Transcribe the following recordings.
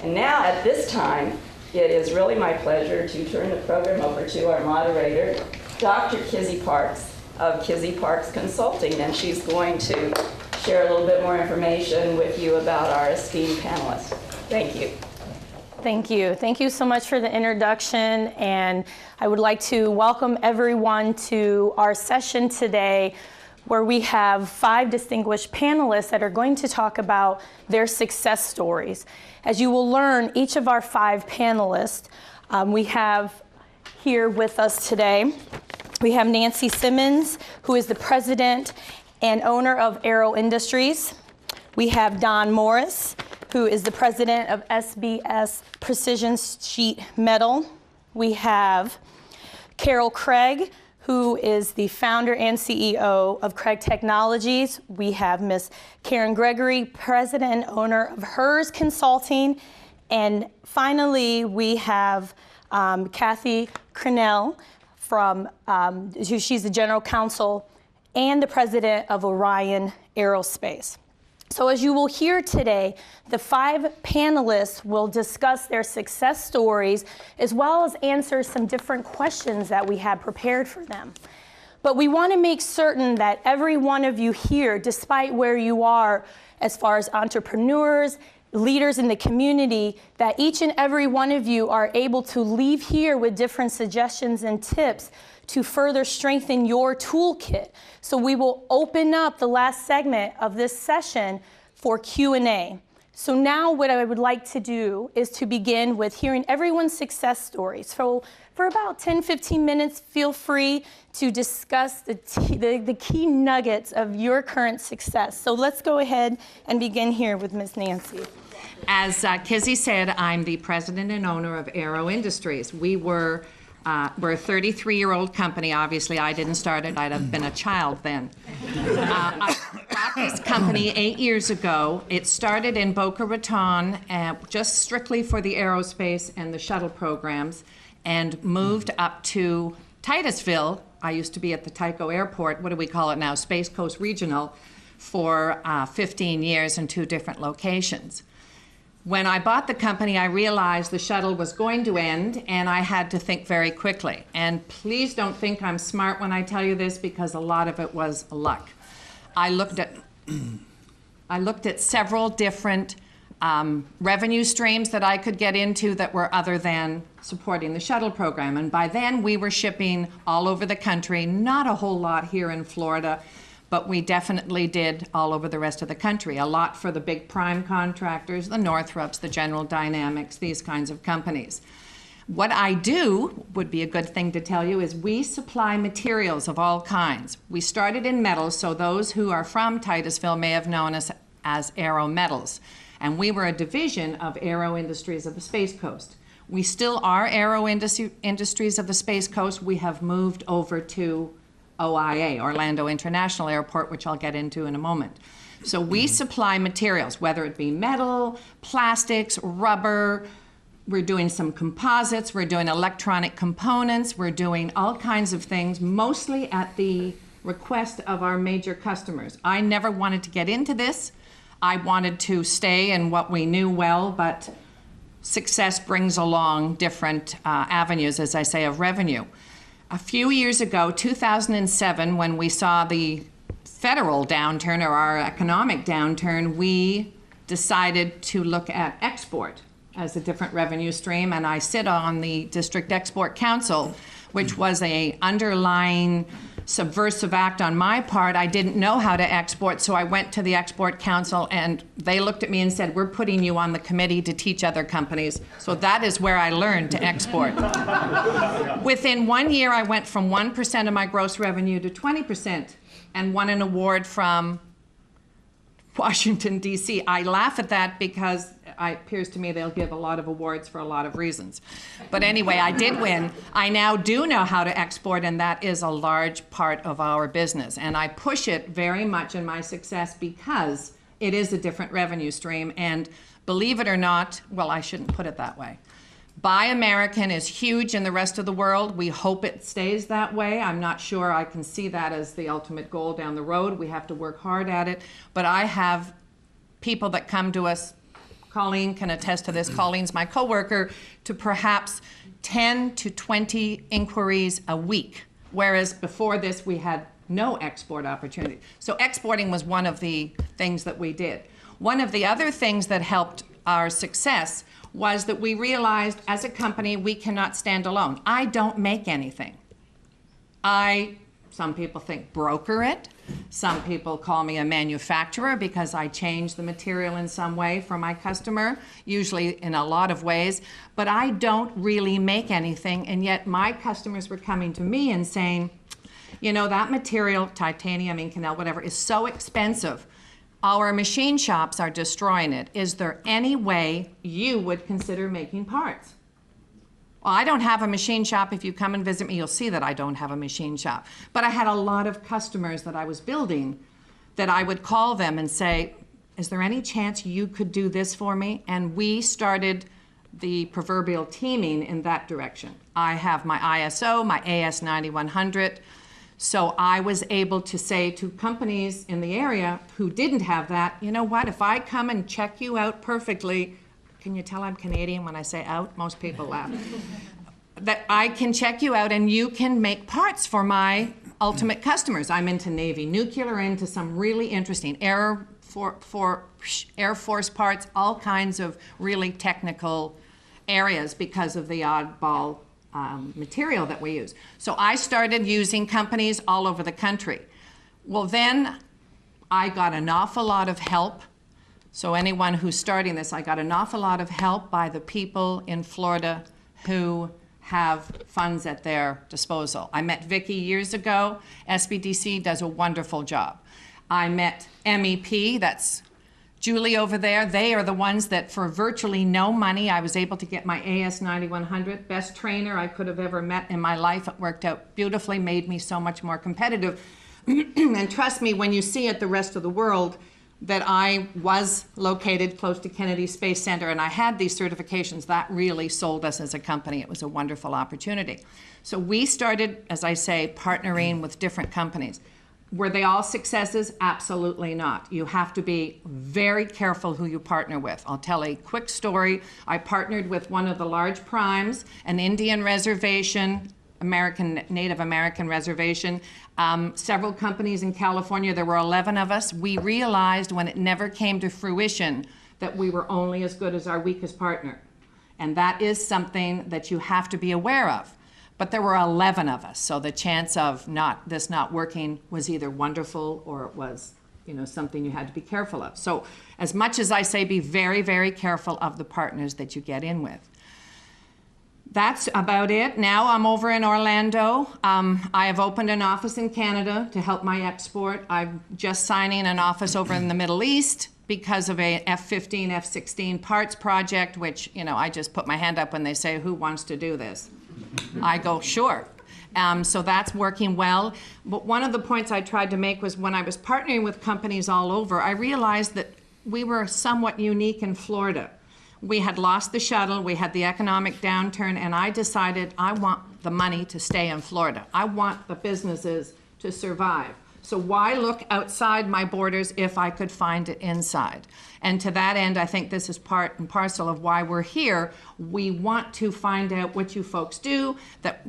And now, at this time, it is really my pleasure to turn the program over to our moderator, Dr. Kizzy Parks of Kizzy Parks Consulting, and she's going to share a little bit more information with you about our esteemed panelists. Thank you. Thank you. Thank you so much for the introduction, and I would like to welcome everyone to our session today, where we have 5 distinguished panelists that are going to talk about their success stories. As you will learn, each of our 5 panelists, we have here with us today, we have Nancy Simmons, who is the president and owner of Aero Industries. We have Don Morris, who is the president of SBS Precision Sheet Metal. We have Carol Craig, who is the founder and CEO of Craig Technologies. We have Miss Karen Gregory, president and owner of HRSS Consulting. And finally, we have Kathy Crannell, she's the general counsel and the president of Orion Aerospace. So as you will hear today, the 5 panelists will discuss their success stories as well as answer some different questions that we had prepared for them. But we want to make certain that every one of you here, despite where you are as far as entrepreneurs, leaders in the community, that each and every one of you are able to leave here with different suggestions and tips to further strengthen your toolkit. So we will open up the last segment of this session for Q&A. So now what I would like to do is to begin with hearing everyone's success stories. So for about 10-15 minutes, feel free to discuss the key nuggets of your current success. So let's go ahead and begin here with Ms. Nancy. As Kizzy said, I'm the president and owner of Aero Industries. We're a 33-year-old company. Obviously, I didn't start it. I'd have been a child then. I got this company 8 years ago. It started in Boca Raton, just strictly for the aerospace and the shuttle programs, and moved up to Titusville. I used to be at the Tycho Airport, what do we call it now, Space Coast Regional, for 15 years in 2 different locations. When I bought the company, I realized the shuttle was going to end, and I had to think very quickly. And please don't think I'm smart when I tell you this, because a lot of it was luck. I looked at several different revenue streams that I could get into that were other than supporting the shuttle program. And by then, we were shipping all over the country, not a whole lot here in Florida, but we definitely did all over the rest of the country. A lot for the big prime contractors, the Northrops, the General Dynamics, these kinds of companies. What I do, would be a good thing to tell you, is we supply materials of all kinds. We started in metals, so those who are from Titusville may have known us as Aero Metals. And we were a division of Aero Industries of the Space Coast. We still are Aero Industries of the Space Coast. We have moved over to OIA, Orlando International Airport, which I'll get into in a moment. So we supply materials, whether it be metal, plastics, rubber. We're doing some composites. We're doing electronic components. We're doing all kinds of things, mostly at the request of our major customers. I never wanted to get into this. I wanted to stay in what we knew well, but success brings along different avenues, as I say, of revenue. A few years ago, 2007, when we saw the federal downturn or our economic downturn, we decided to look at export as a different revenue stream, and I sit on the District Export Council, which was an underlying subversive act on my part. I didn't know how to export, so I went to the Export Council, and they looked at me and said, "We're putting you on the committee to teach other companies." So that is where I learned to export. Within 1 year, I went from 1% of my gross revenue to 20% and won an award from Washington, D.C. I laugh at that because it appears to me they'll give a lot of awards for a lot of reasons. But anyway, I did win. I now do know how to export, and that is a large part of our business. And I push it very much in my success because it is a different revenue stream. And believe it or not, well, I shouldn't put it that way. Buy American is huge in the rest of the world. We hope it stays that way. I'm not sure I can see that as the ultimate goal down the road. We have to work hard at it. But I have people that come to us Colleen can attest to this, Colleen's my coworker, to perhaps 10 to 20 inquiries a week, whereas before this we had no export opportunity. So exporting was one of the things that we did. One of the other things that helped our success was that we realized as a company we cannot stand alone. I don't make anything. Some people think broker it. Some people call me a manufacturer because I change the material in some way for my customer, usually in a lot of ways. But I don't really make anything, and yet my customers were coming to me and saying, you know, that material, titanium, Inconel, whatever, is so expensive. Our machine shops are destroying it. Is there any way you would consider making parts? Well, I don't have a machine shop. If you come and visit me, you'll see that I don't have a machine shop. But I had a lot of customers that I was building that I would call them and say, is there any chance you could do this for me? And we started the proverbial teaming in that direction. I have my ISO, my AS9100. So I was able to say to companies in the area who didn't have that, you know what, if I come and check you out perfectly, can you tell I'm Canadian when I say out? Most people laugh. That I can check you out and you can make parts for my ultimate customers. I'm into Navy nuclear, into some really interesting Air Force parts, all kinds of really technical areas because of the oddball material that we use. So I started using companies all over the country. Well, then I got an awful lot of help. So anyone who's starting this, I got an awful lot of help by the people in Florida who have funds at their disposal. I met Vicki years ago. SBDC does a wonderful job. I met MEP, that's Julie over there. They are the ones that for virtually no money, I was able to get my AS9100, best trainer I could have ever met in my life. It worked out beautifully, made me so much more competitive. And trust me, when you see it the rest of the world, that I was located close to Kennedy Space Center and I had these certifications, that really sold us as a company. It was a wonderful opportunity. So we started, as I say, partnering with different companies. Were they all successes? Absolutely not. You have to be very careful who you partner with. I'll tell a quick story. I partnered with one of the large primes, an Indian reservation, Native American reservation, several companies in California. There were 11 of us. We realized when it never came to fruition that we were only as good as our weakest partner. And that is something that you have to be aware of. But there were 11 of us, so the chance of this not working was either wonderful or it was, you know, something you had to be careful of. So as much as I say, be very, very careful of the partners that you get in with. That's about it. Now I'm over in Orlando. I have opened an office in Canada to help my export. I'm just signing an office over in the Middle East because of a F-15, F-16 parts project, which, you know, I just put my hand up when they say, who wants to do this? I go, sure. So that's working well. But one of the points I tried to make was when I was partnering with companies all over, I realized that we were somewhat unique in Florida. We had lost the shuttle, we had the economic downturn, and I decided I want the money to stay in Florida. I want the businesses to survive. So why look outside my borders if I could find it inside? And to that end, I think this is part and parcel of why we're here. We want to find out what you folks do,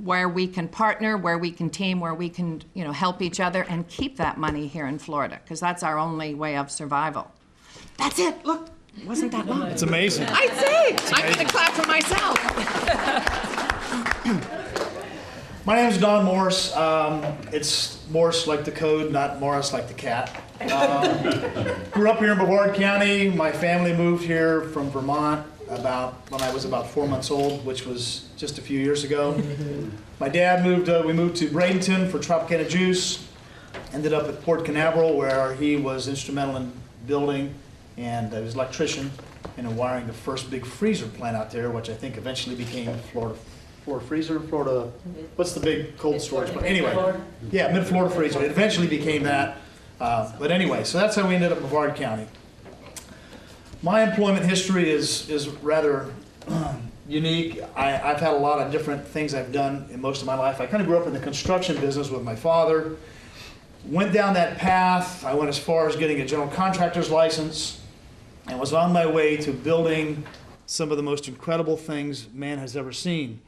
where we can partner, where we can team, where we can, you know, help each other and keep that money here in Florida, because that's our only way of survival. That's it. Look. It wasn't that long. It's amazing. I'd say. I'm going to clap for myself. My name is Don Morse. It's Morse like the code, not Morris like the cat. Grew up here in Brevard County. My family moved here from Vermont when I was about 4 months old, which was just a few years ago. My dad we moved to Bradenton for Tropicana Juice. Ended up at Port Canaveral, where he was instrumental in building, and I was an electrician and wiring the first big freezer plant out there, which I think eventually became Florida Freezer. What's the big cold storage? But anyway, yeah, Mid-Florida Freezer. It eventually became that. But anyway, so that's how we ended up in Brevard County. My employment history is rather unique. I've had a lot of different things I've done in most of my life. I kind of grew up in the construction business with my father. Went down that path. I went as far as getting a general contractor's license. and was on my way to building some of the most incredible things man has ever seen.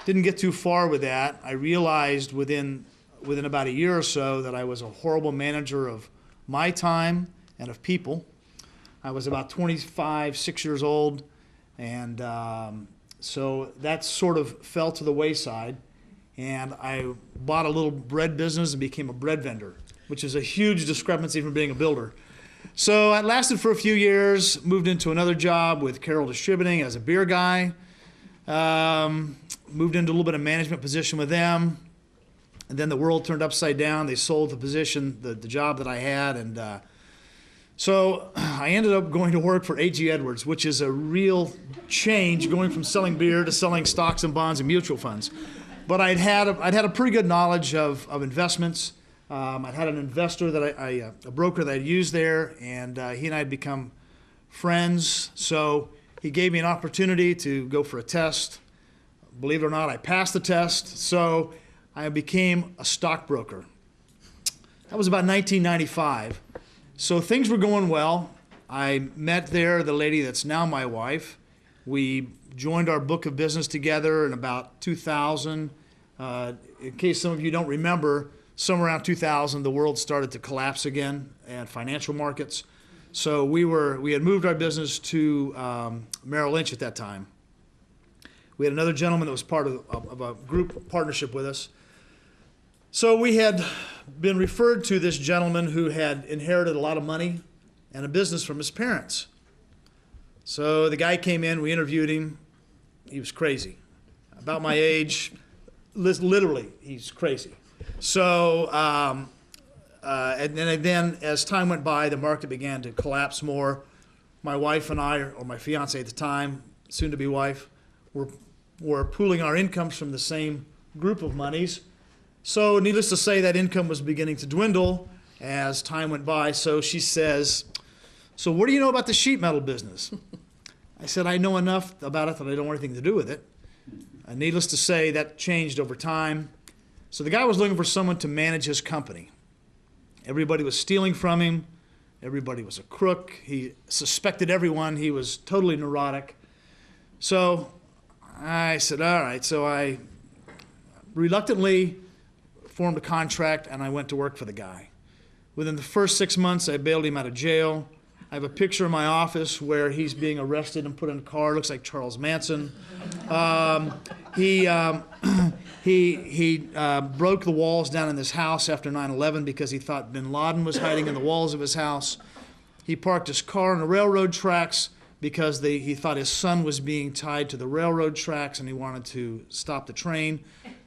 Didn't get too far with that. I realized within about a year or so that I was a horrible manager of my time and of people. I was about 25, 6 years old, and so that sort of fell to the wayside, and I bought a little bread business and became a bread vendor, which is a huge discrepancy from being a builder. So I lasted for a few years, moved into another job with Garol Distributing as a beer guy, moved into a little bit of management position with them, and then the world turned upside down. They sold the position, the job that I had, and so I ended up going to work for A.G. Edwards, which is a real change, going from selling beer to selling stocks and bonds and mutual funds. But I'd had a pretty good knowledge of investments. I'd had an investor that a broker that I'd used there, and he and I had become friends. So he gave me an opportunity to go for a test. Believe it or not, I passed the test. So I became a stockbroker. That was about 1995. So things were going well. I met there the lady that's now my wife. We joined our book of business together in about 2000. In case some of you don't remember, somewhere around 2000, the world started to collapse again and financial markets. So we had moved our business to Merrill Lynch at that time. We had another gentleman that was part of a group partnership with us. So we had been referred to this gentleman who had inherited a lot of money and a business from his parents. So the guy came in, we interviewed him. He was crazy. About my age, literally, he's crazy. So, and then as time went by, the market began to collapse more. My wife and I, or my fiance at the time, soon to be wife, were pooling our incomes from the same group of monies. So needless to say, that income was beginning to dwindle as time went by. So she says, "So what do you know about the sheet metal business?" I said, "I know enough about it that I don't want anything to do with it." Needless to say, that changed over time. So the guy was looking for someone to manage his company. Everybody was stealing from him. Everybody was a crook. He suspected everyone. He was totally neurotic. So I said, all right. So I reluctantly formed a contract, and I went to work for the guy. Within the first 6 months, I bailed him out of jail. I have a picture in my office where he's being arrested and put in a car. Looks like Charles Manson. He broke the walls down in this house after 9/11 because he thought bin Laden was hiding in the walls of his house. He parked his car on the railroad tracks because he thought his son was being tied to the railroad tracks and he wanted to stop the train.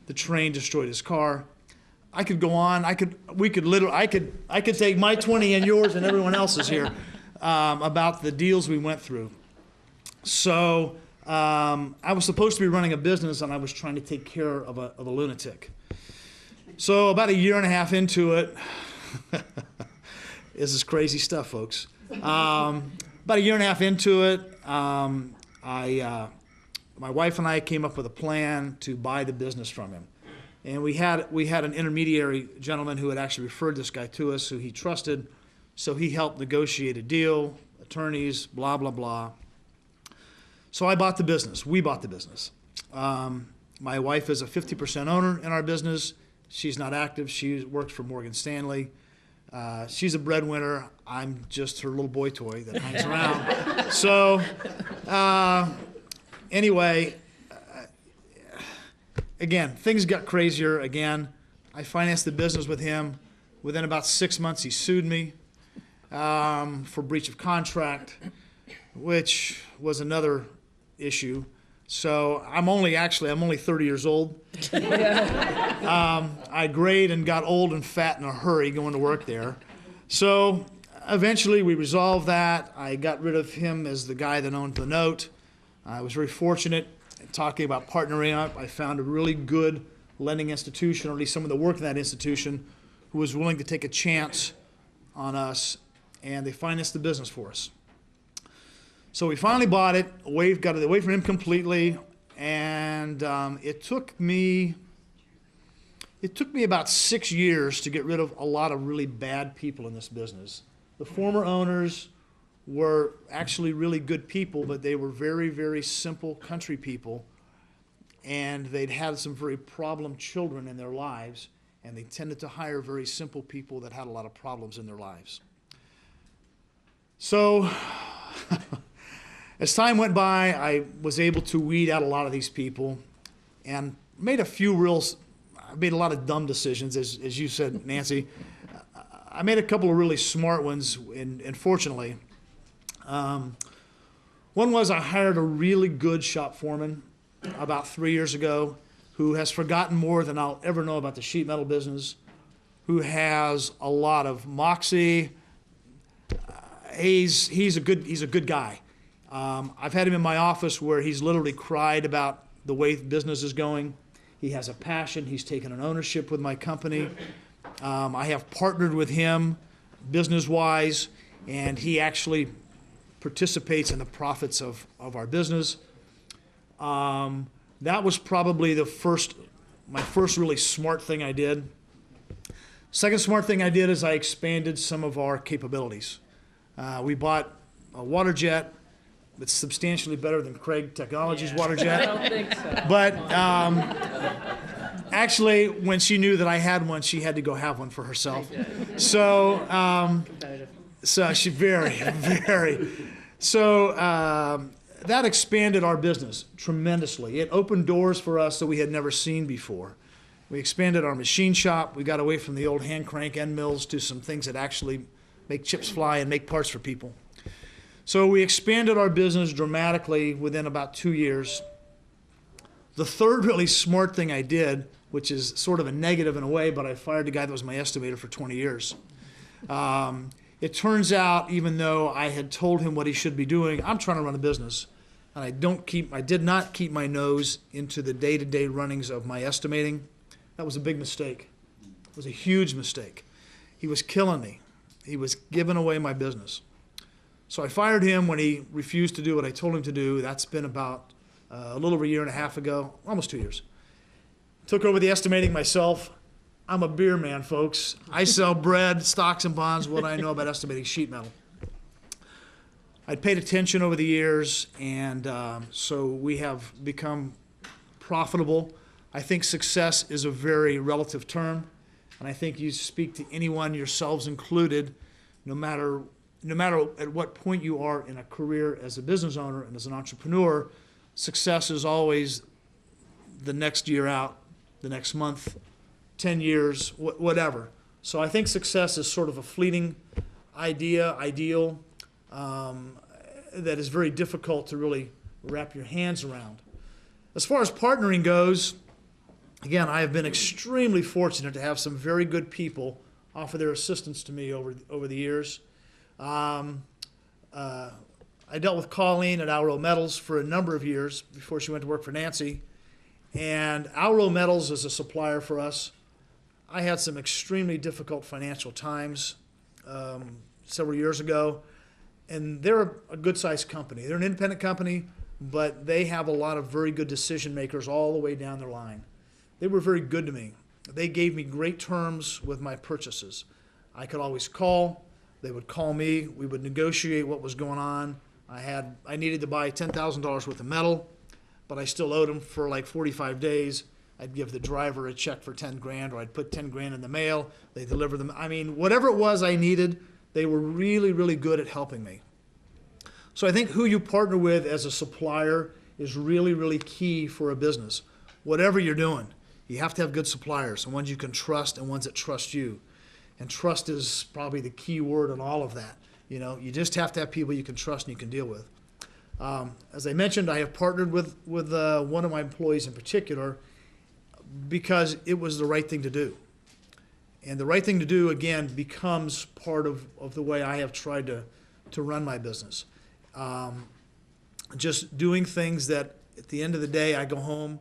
The train destroyed his car. I could go on. I could take my 20 and yours and everyone else's here about the deals we went through. So I was supposed to be running a business, and I was trying to take care of a lunatic. So about a year and a half into it, this is crazy stuff, folks. About a year and a half into it, my wife and I came up with a plan to buy the business from him. And we had an intermediary gentleman who had actually referred this guy to us, who he trusted. So he helped negotiate a deal, attorneys, blah, blah, blah. So I bought the business. We bought the business. My wife is a 50% owner in our business. She's not active. She works for Morgan Stanley. She's a breadwinner. I'm just her little boy toy that hangs around. So anyway, again, things got crazier again. I financed the business with him. Within about 6 months, he sued me for breach of contract, which was another issue. So I'm only 30 years old. I grayed and got old and fat in a hurry going to work there. So eventually we resolved that. I got rid of him as the guy that owned the note. I was very fortunate. Talking about partnering up, I found a really good lending institution, or at least someone that worked in that institution, who was willing to take a chance on us, and they financed the business for us. So we finally bought it, got it away from him completely, and it took me about 6 years to get rid of a lot of really bad people in this business. The former owners were actually really good people, but they were very, very simple country people, and they'd had some very problem children in their lives, and they tended to hire very simple people that had a lot of problems in their lives. So as time went by, I was able to weed out a lot of these people and made I made a lot of dumb decisions, as you said, Nancy. I made a couple of really smart ones, and fortunately. One was I hired a really good shop foreman about 3 years ago who has forgotten more than I'll ever know about the sheet metal business, who has a lot of moxie. He's a good guy. I've had him in my office where he's literally cried about the way business is going. He has a passion. He's taken an ownership with my company. I have partnered with him business-wise, and he actually participates in the profits of our business. That was probably my first really smart thing I did. Second smart thing I did is I expanded some of our capabilities. We bought a water jet that's substantially better than Craig Technologies water jet. I don't think so. But actually, when she knew that I had one, she had to go have one for herself. So, so she very. So that expanded our business tremendously. It opened doors for us that we had never seen before. We expanded our machine shop. We got away from the old hand crank end mills to some things that actually make chips fly and make parts for people. So we expanded our business dramatically within about 2 years. The third really smart thing I did, which is sort of a negative in a way, but I fired the guy that was my estimator for 20 years. It turns out, even though I had told him what he should be doing, I'm trying to run a business, and I did not keep my nose into the day-to-day runnings of my estimating. That was a big mistake. It was a huge mistake. He was killing me. He was giving away my business. So I fired him when he refused to do what I told him to do. That's been about a little over a year and a half ago, almost 2 years. Took over the estimating myself. I'm a beer man, folks. I sell bread, stocks and bonds, what I know about estimating sheet metal. I'd paid attention over the years, and so we have become profitable. I think success is a very relative term, and I think you speak to anyone, yourselves included, no matter at what point you are in a career as a business owner and as an entrepreneur, success is always the next year out, the next month, 10 years, whatever. So I think success is sort of a fleeting ideal that is very difficult to really wrap your hands around. As far as partnering goes, again, I have been extremely fortunate to have some very good people offer their assistance to me over the years. I dealt with Colleen at Aero Metals for a number of years before she went to work for Nancy. And Aero Metals is a supplier for us. I had some extremely difficult financial times several years ago, and they're a good-sized company. They're an independent company, but they have a lot of very good decision makers all the way down their line. They were very good to me. They gave me great terms with my purchases. I could always call. They would call me. We would negotiate what was going on. I needed to buy $10,000 worth of metal, but I still owed them for like 45 days. I'd give the driver a check for 10 grand, or I'd put 10 grand in the mail. They deliver them. I mean, whatever it was I needed, they were really, really good at helping me. So I think who you partner with as a supplier is really, really key for a business. Whatever you're doing, you have to have good suppliers, and ones you can trust and ones that trust you. And trust is probably the key word in all of that. You know, you just have to have people you can trust and you can deal with. As I mentioned, I have partnered with one of my employees in particular because it was the right thing to do. And the right thing to do, again, becomes part of the way I have tried to run my business. Just doing things that at the end of the day, I go home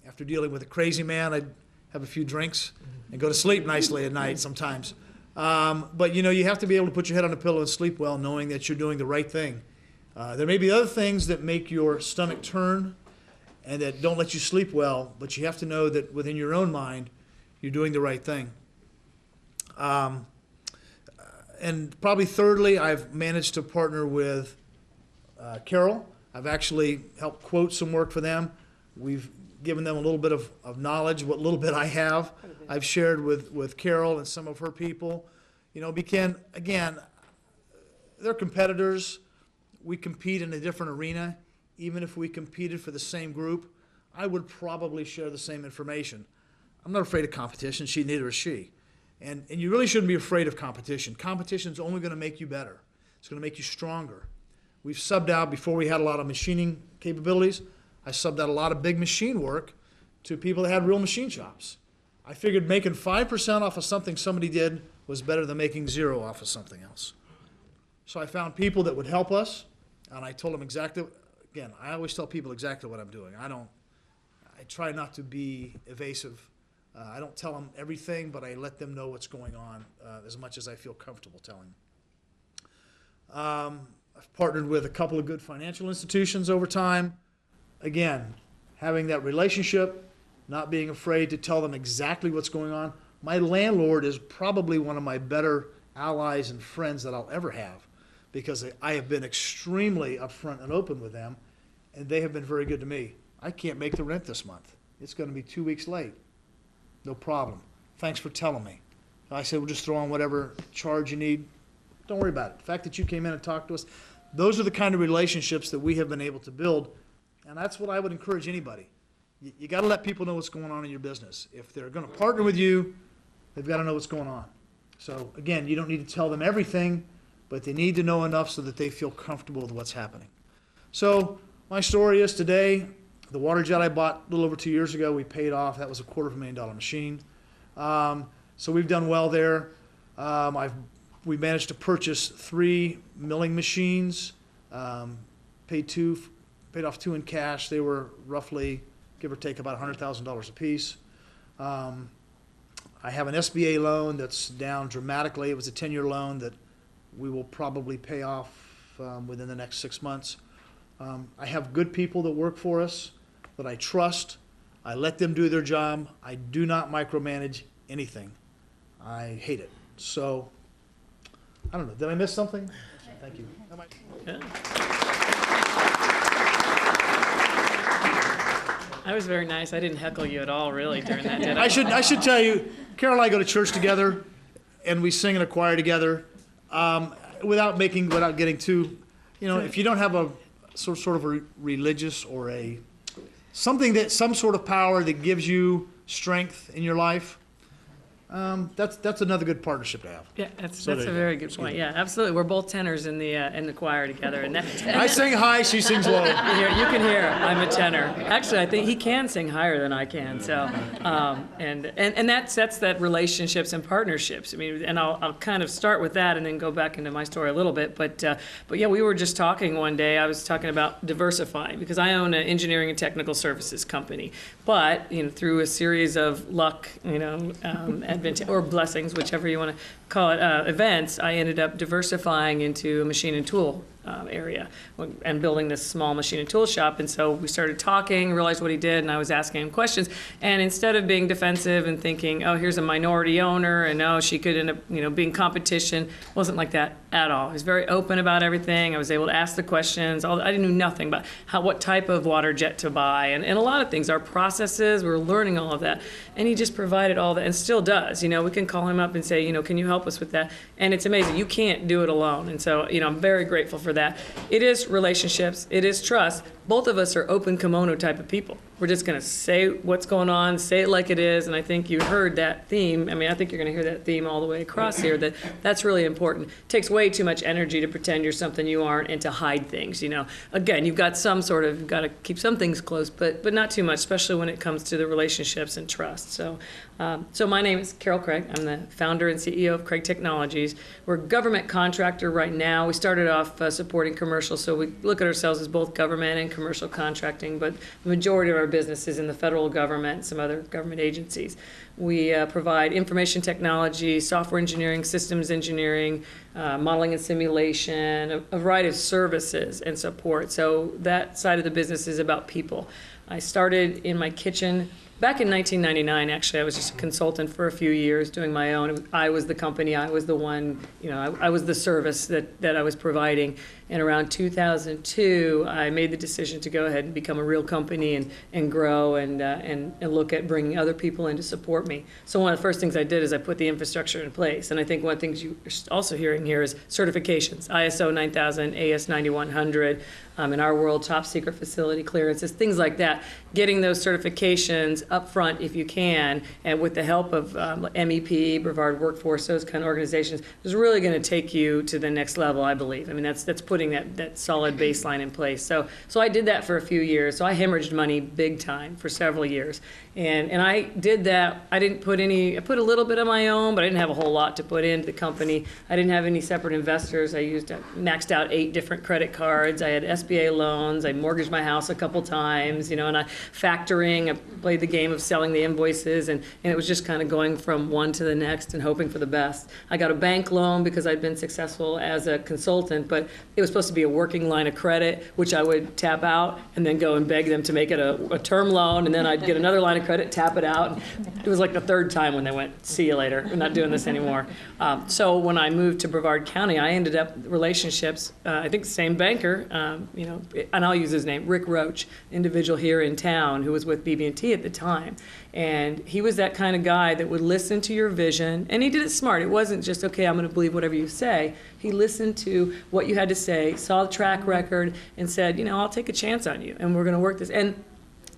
after dealing with a crazy man, I'd have a few drinks and go to sleep nicely at night sometimes. But you know, you have to be able to put your head on a pillow and sleep well, knowing that you're doing the right thing. There may be other things that make your stomach turn and that don't let you sleep well, but you have to know that within your own mind, you're doing the right thing. And probably thirdly, I've managed to partner with Carol. I've actually helped quote some work for them. We've given them a little bit of knowledge, what little bit I have. I've shared with Carol and some of her people. You know, again, they're competitors. We compete in a different arena. Even if we competed for the same group, I would probably share the same information. I'm not afraid of competition. Neither is she. And you really shouldn't be afraid of competition. Competition is only going to make you better. It's going to make you stronger. We've subbed out, before we had a lot of machining capabilities, I subbed out a lot of big machine work to people that had real machine shops. I figured making 5% off of something somebody did was better than making 0 off of something else. So I found people that would help us, and I told them exactly, again, I always tell people exactly what I'm doing. I try not to be evasive. I don't tell them everything, but I let them know what's going on as much as I feel comfortable telling them. I've partnered with a couple of good financial institutions over time. Again, having that relationship, not being afraid to tell them exactly what's going on. My landlord is probably one of my better allies and friends that I'll ever have, because I have been extremely upfront and open with them, and they have been very good to me. I can't make the rent this month. It's going to be 2 weeks late. No problem. Thanks for telling me. I said, we'll just throw on whatever charge you need. Don't worry about it. The fact that you came in and talked to us, those are the kind of relationships that we have been able to build, and that's what I would encourage anybody. You got to let people know what's going on in your business. If they're going to partner with you, they've got to know what's going on. So again, you don't need to tell them everything, but they need to know enough so that they feel comfortable with what's happening. So my story is today, the water jet I bought a little over 2 years ago, we paid off. That was a $250,000 machine. So we've done well there. We managed to purchase 3 milling machines, paid off 2 in cash. They were roughly, give or take, about $100,000 a piece. I have an SBA loan that's down dramatically. It was a 10-year loan that we will probably pay off within the next 6 months. I have good people that work for us that I trust. I let them do their job. I do not micromanage anything. I hate it. So, I don't know. Did I miss something? Thank you. That was very nice. I didn't heckle you at all, really, during that, did I? I should tell you, Carol and I go to church together, and we sing in a choir together, without getting too, if you don't have a sort of a religious or some sort of power that gives you strength in your life, that's another good partnership to have. Yeah, that's a very good point. Yeah, absolutely. We're both tenors in the choir together, and I sing high, she sings low. You can hear I'm a tenor. Actually, I think he can sing higher than I can. So, and that sets that relationships and partnerships. I mean, and I'll kind of start with that and then go back into my story a little bit. But yeah, we were just talking one day. I was talking about diversifying because I own an engineering and technical services company. But through a series of luck, or blessings, whichever you want to call it, events, I ended up diversifying into a machine and tool area and building this small machine and tool shop. And so we started talking, realized what he did, and I was asking him questions. And instead of being defensive and thinking, oh, here's a minority owner, and oh, she could end up, being competition, wasn't like that at all. He was very open about everything. I was able to ask the questions. I didn't know nothing about what type of water jet to buy, and a lot of things, our processes. We were learning all of that, and he just provided all that, and still does. We can call him up and say, can you help us with that? And it's amazing. You can't do it alone, and so I'm very grateful for that. It is relationships. It is trust. Both of us are open kimono type of people. We're just going to say what's going on, say it like it is, and I think you heard that theme. I mean, I think you're going to hear that theme all the way across here, that's really important. It takes way too much energy to pretend you're something you aren't and to hide things, Again, you've got you've got to keep some things close, but not too much, especially when it comes to the relationships and trust. So my name is Carol Craig. I'm the founder and CEO of Craig Technologies. We're a government contractor right now. We started off supporting commercial, so we look at ourselves as both government and commercial contracting, but the majority of our business is in the federal government and some other government agencies. We provide information technology, software engineering, systems engineering, modeling and simulation, a variety of services and support. So that side of the business is about people. I started in my kitchen back in 1999. Actually, I was just a consultant for a few years doing my own. I was the company. I was the one, I was the service that I was providing. And around 2002, I made the decision to go ahead and become a real company and grow and look at bringing other people in to support me. So one of the first things I did is I put the infrastructure in place. And I think one of the things you're also hearing here is certifications, ISO 9000, AS 9100, in our world, top secret facility clearances, things like that. Getting those certifications up front if you can, and with the help of MEP, Brevard Workforce, those kind of organizations, is really going to take you to the next level, I believe. I mean, that's putting that solid baseline in place. So I did that for a few years. So I hemorrhaged money big time for several years. And I did that. I didn't put any, I put a little bit of my own, but I didn't have a whole lot to put into the company. I didn't have any separate investors. I maxed out 8 different credit cards. I had SBA loans. I mortgaged my house a couple times, and I factoring. I played the game of selling the invoices, and it was just kind of going from one to the next and hoping for the best. I got a bank loan because I'd been successful as a consultant, but it was supposed to be a working line of credit, which I would tap out and then go and beg them to make it a term loan, and then I'd get another line of credit, tap it out. It was like the 3rd time when they went, see you later, we're not doing this anymore. So when I moved to Brevard County, I ended up relationships, I think the same banker, and I'll use his name, Rick Roach, individual here in town who was with BB&T at the time. And he was that kind of guy that would listen to your vision, and he did it smart. It wasn't just, okay, I'm going to believe whatever you say. He listened to what you had to say, saw the track record, and said, I'll take a chance on you, and we're going to work this. And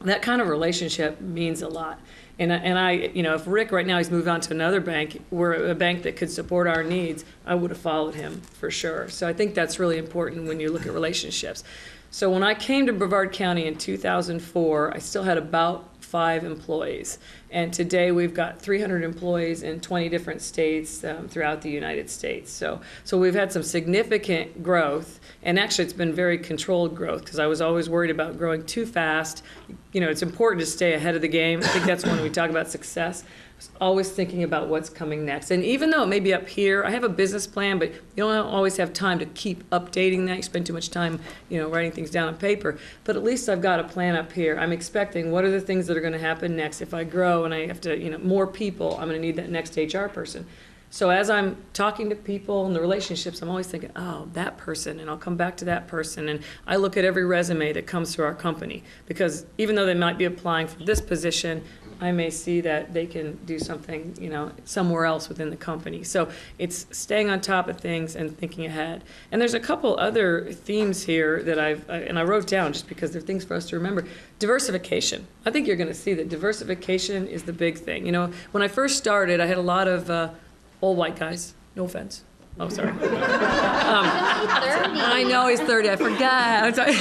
that kind of relationship means a lot. And I, if Rick right now, he's moved on to another bank, we're a bank that could support our needs, I would have followed him for sure. So I think that's really important when you look at relationships. So when I came to Brevard County in 2004, I still had about 5 employees. And today we've got 300 employees in 20 different states throughout the United States. So we've had some significant growth, and actually it's been very controlled growth because I was always worried about growing too fast. It's important to stay ahead of the game. I think that's when we talk about success. Always thinking about what's coming next. And even though it may be up here, I have a business plan, but you don't always have time to keep updating that. You spend too much time, writing things down on paper. But at least I've got a plan up here. I'm expecting what are the things that are going to happen next. If I grow and I have to, more people, I'm going to need that next HR person. So as I'm talking to people and the relationships, I'm always thinking, oh, that person, and I'll come back to that person. And I look at every resume that comes through our company, because even though they might be applying for this position, I may see that they can do something, somewhere else within the company. So it's staying on top of things and thinking ahead. And there's a couple other themes here that I wrote down just because they're things for us to remember. Diversification. I think you're going to see that diversification is the big thing. When I first started, I had a lot of old white guys. No offense. Oh, sorry. I know he's 30. I forgot. I'm sorry.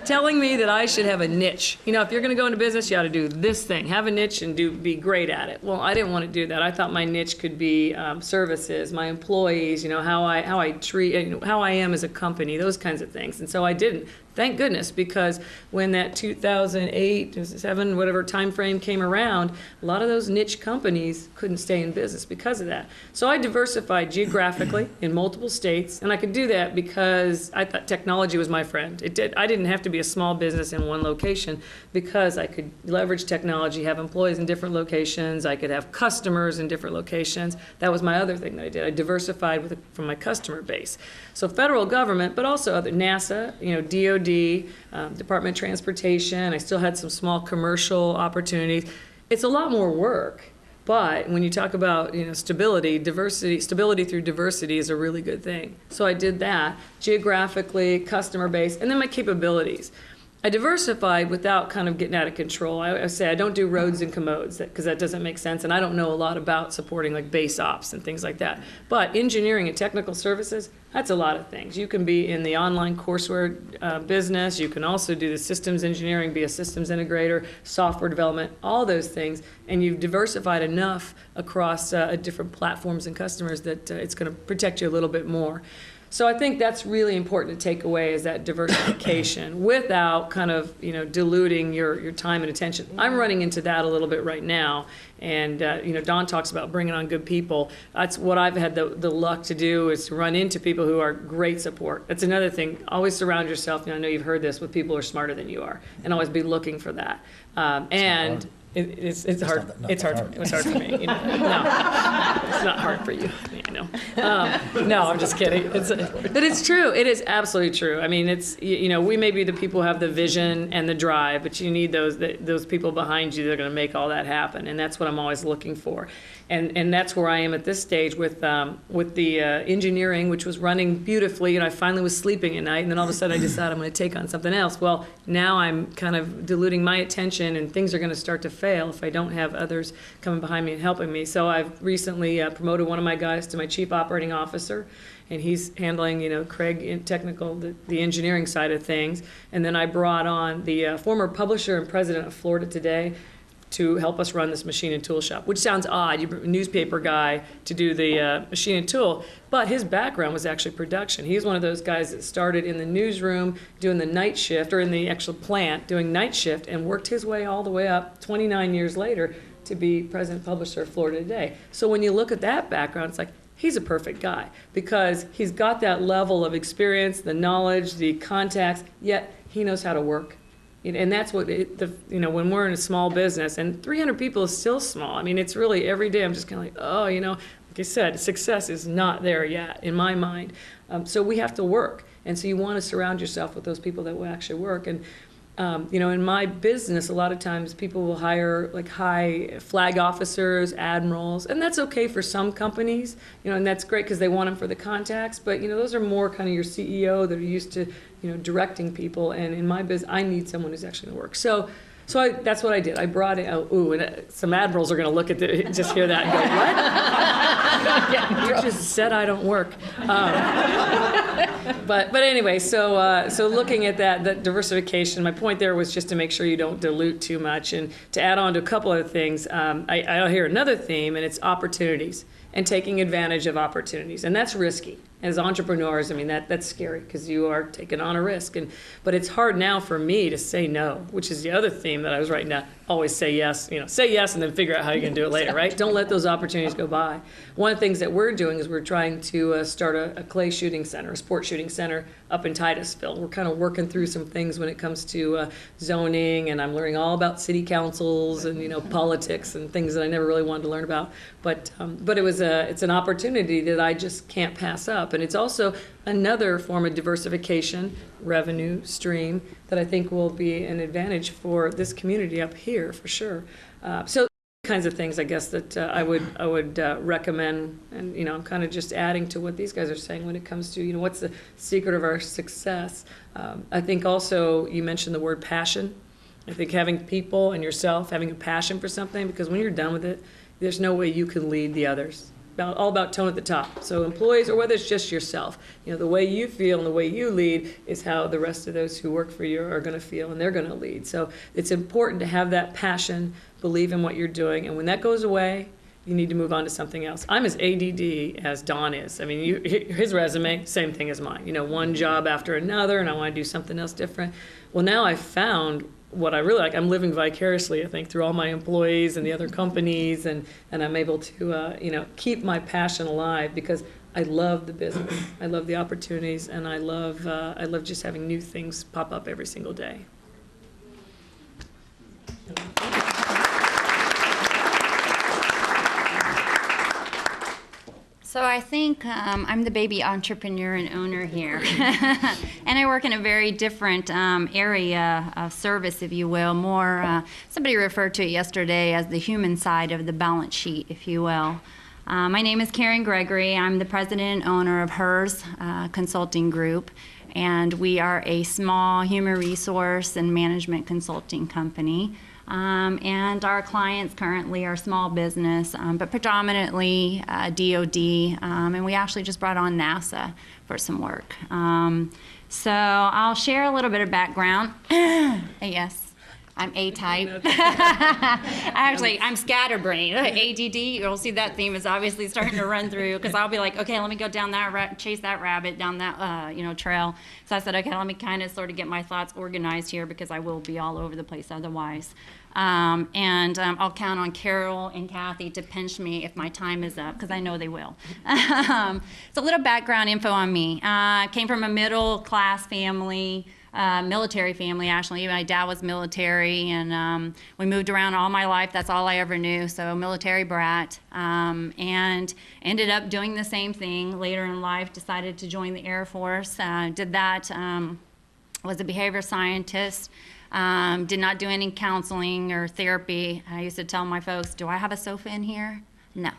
Telling me that I should have a niche. If you're going to go into business, you ought to do this thing. Have a niche and be great at it. Well, I didn't want to do that. I thought my niche could be services, my employees, how I treat, how I am as a company, those kinds of things. And so I didn't. Thank goodness, because when that 2008, 2007, whatever time frame came around, a lot of those niche companies couldn't stay in business because of that. So I diversified geographically in multiple states, and I could do that because I thought technology was my friend. I didn't have to be a small business in one location because I could leverage technology, have employees in different locations, I could have customers in different locations. That was my other thing that I did. I diversified from my customer base. So federal government, but also other NASA, DOD, Department of Transportation. I still had some small commercial opportunities. It's a lot more work, but when you talk about stability through diversity is a really good thing. So I did that geographically, customer base, and then my capabilities. I diversified without kind of getting out of control. I say I don't do roads and commodes because that doesn't make sense, and I don't know a lot about supporting like base ops and things like that. But engineering and technical services, that's a lot of things. You can be in the online courseware business. You can also do the systems engineering, be a systems integrator, software development, all those things, and you've diversified enough across different platforms and customers that it's going to protect you a little bit more. So I think that's really important to take away, is that diversification without kind of, diluting your time and attention. I'm running into that a little bit right now. And, Dawn talks about bringing on good people. That's what I've had the luck to do, is to run into people who are great support. That's another thing. Always surround yourself, I know you've heard this, with people who are smarter than you are, and always be looking for that. It's hard. It's hard for me. No, it's not hard for you. I know. No, I'm just kidding. But it's true. It is absolutely true. I mean, we may be the people who have the vision and the drive, but you need those people behind you that are going to make all that happen. And that's what I'm always looking for. And that's where I am at this stage with the engineering, which was running beautifully, and I finally was sleeping at night, and then all of a sudden I decided I'm going to take on something else. Well, now I'm kind of diluting my attention, and things are going to start to fail if I don't have others coming behind me and helping me. So I've recently promoted one of my guys to my chief operating officer, and he's handling, Craig in technical, the engineering side of things. And then I brought on the former publisher and president of Florida Today to help us run this machine and tool shop, which sounds odd. You bring a newspaper guy to do the machine and tool, but his background was actually production. He's one of those guys that started in the newsroom doing the night shift, or in the actual plant doing night shift, and worked his way all the way up 29 years later to be president publisher of Florida Today. So when you look at that background, it's like, he's a perfect guy, because he's got that level of experience, the knowledge, the contacts, yet he knows how to work. And that's what, when we're in a small business, and 300 people is still small. I mean, it's really every day I'm just kind of like, like I said, success is not there yet in my mind. So we have to work. And so you want to surround yourself with those people that will actually work. And, in my business, a lot of times people will hire like high flag officers, admirals, and that's okay for some companies, and that's great because they want them for the contacts. But, those are more kind of your CEO that are used to, directing people. And in my business, I need someone who's actually going to work. So that's what I did. I brought in, and some admirals are going to look at just hear that and go, what? You just said I don't work. But anyway, so looking at that diversification, my point there was just to make sure you don't dilute too much. And to add on to a couple of things, I hear another theme, and it's opportunities and taking advantage of opportunities. And that's risky. As entrepreneurs, I mean, that's scary because you are taking on a risk. But it's hard now for me to say no, which is the other theme that I was writing down. Always say yes, say yes and then figure out how you're going to do it later, right? Don't let those opportunities go by. One of the things that we're doing is we're trying to start a clay shooting center, a sport shooting center up in Titusville. We're kind of working through some things when it comes to zoning, and I'm learning all about city councils and politics and things that I never really wanted to learn about. But it's an opportunity that I just can't pass up. And it's also another form of diversification, revenue stream, that I think will be an advantage for this community up here for sure. So kinds of things, I guess, that I would recommend, and I'm kind of just adding to what these guys are saying when it comes to what's the secret of our success. I think also you mentioned the word passion. I think having people and yourself having a passion for something, because when you're done with it, there's no way you can lead the others. All about tone at the top. So employees, or whether it's just yourself, the way you feel and the way you lead is how the rest of those who work for you are going to feel, and they're going to lead. So it's important to have that passion, believe in what you're doing, and when that goes away, you need to move on to something else. I'm as ADD as Don is. I mean, his resume, same thing as mine. One job after another, and I want to do something else different. Well, now I've found what I really like. I'm living vicariously, I think, through all my employees and the other companies, and I'm able to, keep my passion alive because I love the business, I love the opportunities, and I love just having new things pop up every single day. So I think I'm the baby entrepreneur and owner here. And I work in a very different area of service, if you will, more, somebody referred to it yesterday as the human side of the balance sheet, if you will. My name is Gregory. I'm the president and owner of HRSS Consulting Group, and we are a small human resource and management consulting company. And our clients currently are small business, but predominantly DOD, and we actually just brought on NASA for some work. So I'll share a little bit of background. Yes. I'm A-type. I'm scatterbrained. ADD, you'll see that theme is obviously starting to run through, because I'll be like, okay, let me go down that, chase that rabbit down that, trail. So I said, okay, let me kind of sort of get my thoughts organized here, because I will be all over the place otherwise. I'll count on Carol and Kathy to pinch me if my time is up, because I know they will. So a little background info on me. I came from a middle class family. Military family, actually. My dad was military, and we moved around all my life. That's all I ever knew, so military brat. And ended up doing the same thing later in life, decided to join the Air Force. Did that, was a behavior scientist. Did not do any counseling or therapy. I used to tell my folks, do I have a sofa in here? No.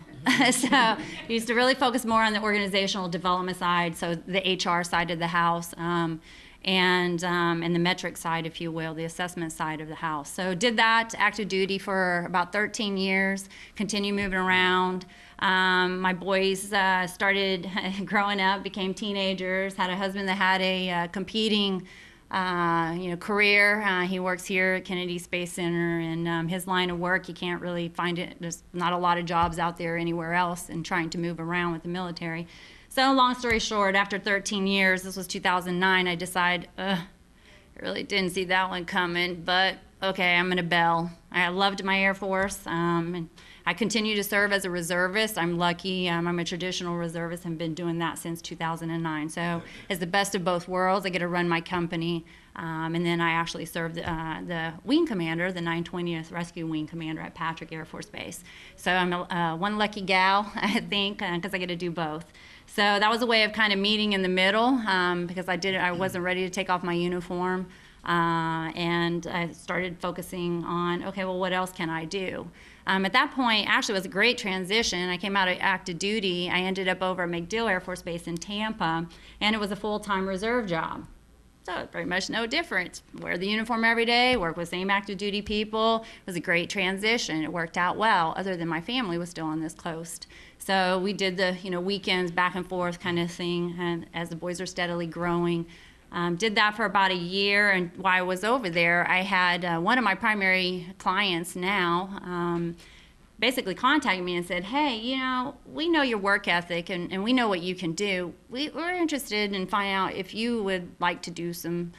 So I used to really focus more on the organizational development side, so the HR side of the house. And the metric side, if you will, the assessment side of the house. So did that active duty for about 13 years, continued moving around. My boys started growing up, became teenagers, had a husband that had a competing career. He works here at Kennedy Space Center, and his line of work, you can't really find it. There's not a lot of jobs out there anywhere else, and trying to move around with the military. So long story short, after 13 years, this was 2009, I decided, I really didn't see that one coming, but okay, I'm gonna bail. I loved my Air Force, and I continue to serve as a reservist. I'm lucky, I'm a traditional reservist, and been doing that since 2009. So it's the best of both worlds. I get to run my company, and then I actually served the wing commander, the 920th Rescue Wing Commander at Patrick Air Force Base. So I'm one lucky gal, I think, because I get to do both. So that was a way of kind of meeting in the middle, because I wasn't ready to take off my uniform, and I started focusing on, okay, well, what else can I do? At that point, actually, it was a great transition. I came out of active duty. I ended up over at MacDill Air Force Base in Tampa, and it was a full-time reserve job. So pretty much no difference. Wear the uniform every day, work with same active duty people. It was a great transition. It worked out well, other than my family was still on this coast. So we did the weekends back and forth kind of thing, and as the boys are steadily growing. Did that for about a year, and while I was over there, I had one of my primary clients now basically contacted me and said, hey, we know your work ethic, and we know what you can do. We're interested in finding out if you would like to do some